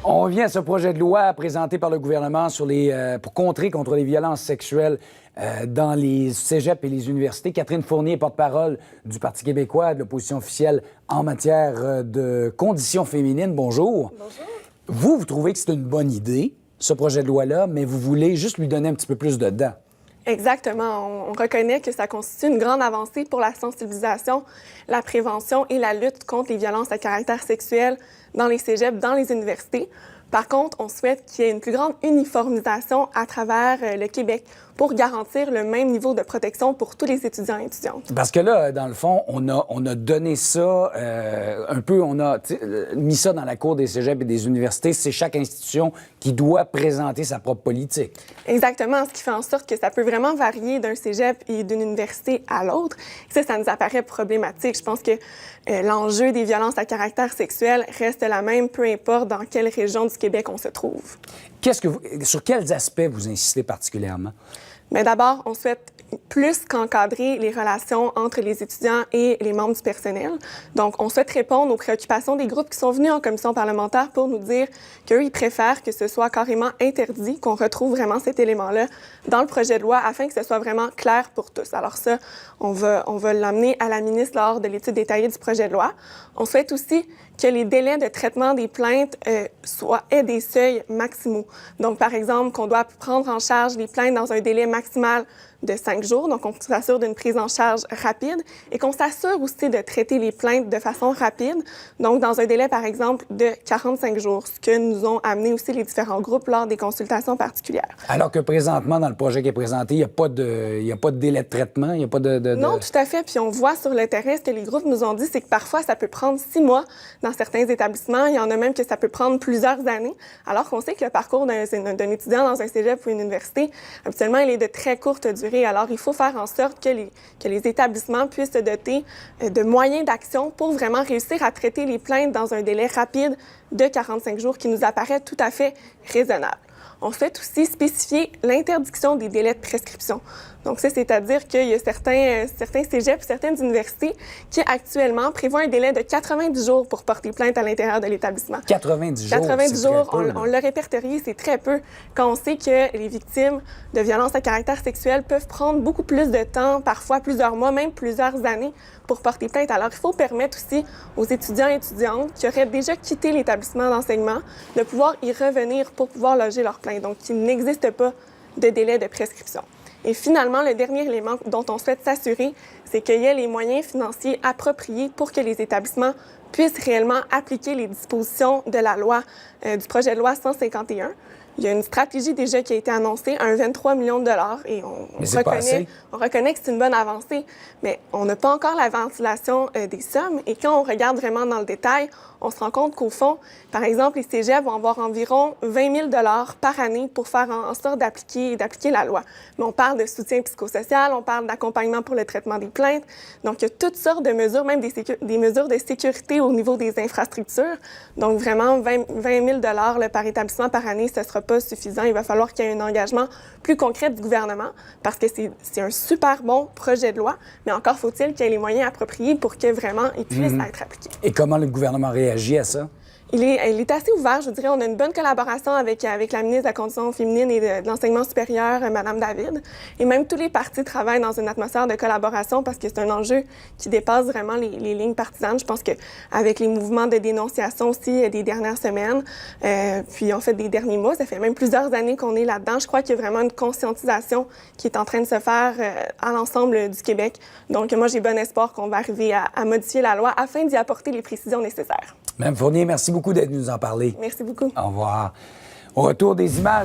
On revient à ce projet de loi présenté par le gouvernement pour contrer contre les violences sexuelles dans les cégeps et les universités. Catherine Fournier, porte-parole du Parti québécois, de l'opposition officielle en matière de conditions féminines. Bonjour. Bonjour. Vous trouvez que c'est une bonne idée, ce projet de loi-là, mais vous voulez juste lui donner un petit peu plus de dents. Exactement. On reconnaît que ça constitue une grande avancée pour la sensibilisation, la prévention et la lutte contre les violences à caractère sexuel dans les cégeps, dans les universités. Par contre, on souhaite qu'il y ait une plus grande uniformisation à travers le Québec pour garantir le même niveau de protection pour tous les étudiants et étudiantes. Parce que là, dans le fond, on a donné ça un peu, on a mis ça dans la cour des cégeps et des universités. C'est chaque institution qui doit présenter sa propre politique. Exactement, ce qui fait en sorte que ça peut vraiment varier d'un cégep et d'une université à l'autre. Ça nous apparaît problématique. Je pense que l'enjeu des violences à caractère sexuel reste la même, peu importe dans quelle région du Québec on se trouve. Sur quels aspects vous insistez particulièrement? Mais d'abord, on souhaite plus qu'encadrer les relations entre les étudiants et les membres du personnel. Donc, on souhaite répondre aux préoccupations des groupes qui sont venus en commission parlementaire pour nous dire qu'eux, ils préfèrent que ce soit carrément interdit, qu'on retrouve vraiment cet élément-là dans le projet de loi afin que ce soit vraiment clair pour tous. Alors ça, on va l'amener à la ministre lors de l'étude détaillée du projet de loi. On souhaite aussi que les délais de traitement des plaintes aient des seuils maximaux. Donc, par exemple, qu'on doit prendre en charge les plaintes dans un délai maximal de 5 jours. Donc, on s'assure d'une prise en charge rapide et qu'on s'assure aussi de traiter les plaintes de façon rapide. Donc, dans un délai, par exemple, de 45 jours, ce que nous ont amené aussi les différents groupes lors des consultations particulières. Alors que présentement, dans le projet qui est présenté, il n'y a pas de délai de traitement, il n'y a pas de... Non, tout à fait. Puis on voit sur le terrain, ce que les groupes nous ont dit, c'est que parfois, ça peut prendre 6 mois dans certains établissements. Il y en a même que ça peut prendre plusieurs années. Alors qu'on sait que le parcours d'un étudiant dans un cégep ou une université, habituellement, il est de très courte durée. Alors, il faut faire en sorte que les établissements puissent se doter de moyens d'action pour vraiment réussir à traiter les plaintes dans un délai rapide de 45 jours qui nous apparaît tout à fait raisonnable. On souhaite aussi spécifier l'interdiction des délais de prescription. Donc ça, c'est-à-dire qu'il y a certains cégeps, certaines universités qui actuellement prévoient un délai de 90 jours pour porter plainte à l'intérieur de l'établissement. 90 jours, 90 jours, très peu, on l'a répertorié, c'est très peu. Quand on sait que les victimes de violences à caractère sexuel peuvent prendre beaucoup plus de temps, parfois plusieurs mois, même plusieurs années, pour porter plainte. Alors, il faut permettre aussi aux étudiants et étudiantes qui auraient déjà quitté l'établissement d'enseignement de pouvoir y revenir pour pouvoir loger leur plainte. Donc, il n'existe pas de délai de prescription. Et finalement, le dernier élément dont on souhaite s'assurer, c'est qu'il y ait les moyens financiers appropriés pour que les établissements puissent réellement appliquer les dispositions de la loi, du projet de loi 151. Il y a une stratégie déjà qui a été annoncée, un 23 millions de dollars, et on reconnaît que c'est une bonne avancée, mais on n'a pas encore la ventilation des sommes. Et quand on regarde vraiment dans le détail, on se rend compte qu'au fond, par exemple, les cégeps vont avoir environ 20 000 $ par année pour faire en sorte d'appliquer la loi. Mais on parle de soutien psychosocial, on parle d'accompagnement pour le traitement des plaintes. Donc, il y a toutes sortes de mesures, même des mesures de sécurité au niveau des infrastructures. Donc, vraiment, 20 000 $ par établissement par année, ce ne sera pas suffisant. Il va falloir qu'il y ait un engagement plus concret du gouvernement parce que c'est un super bon projet de loi, mais encore faut-il qu'il y ait les moyens appropriés pour que vraiment il puisse être appliqué. Et comment le gouvernement réagit à ça? Il est assez ouvert, je vous dirais. On a une bonne collaboration avec la ministre de la Condition féminine et de l'Enseignement supérieur, Mme David. Et même tous les partis travaillent dans une atmosphère de collaboration parce que c'est un enjeu qui dépasse vraiment les lignes partisanes. Je pense qu'avec les mouvements de dénonciation aussi des dernières semaines, puis en fait des derniers mois, ça fait même plusieurs années qu'on est là-dedans. Je crois qu'il y a vraiment une conscientisation qui est en train de se faire à l'ensemble du Québec. Donc moi, j'ai bon espoir qu'on va arriver à modifier la loi afin d'y apporter les précisions nécessaires. Mme Fournier, merci beaucoup d'être venue nous en parler. Merci beaucoup. Au revoir. Au retour des images.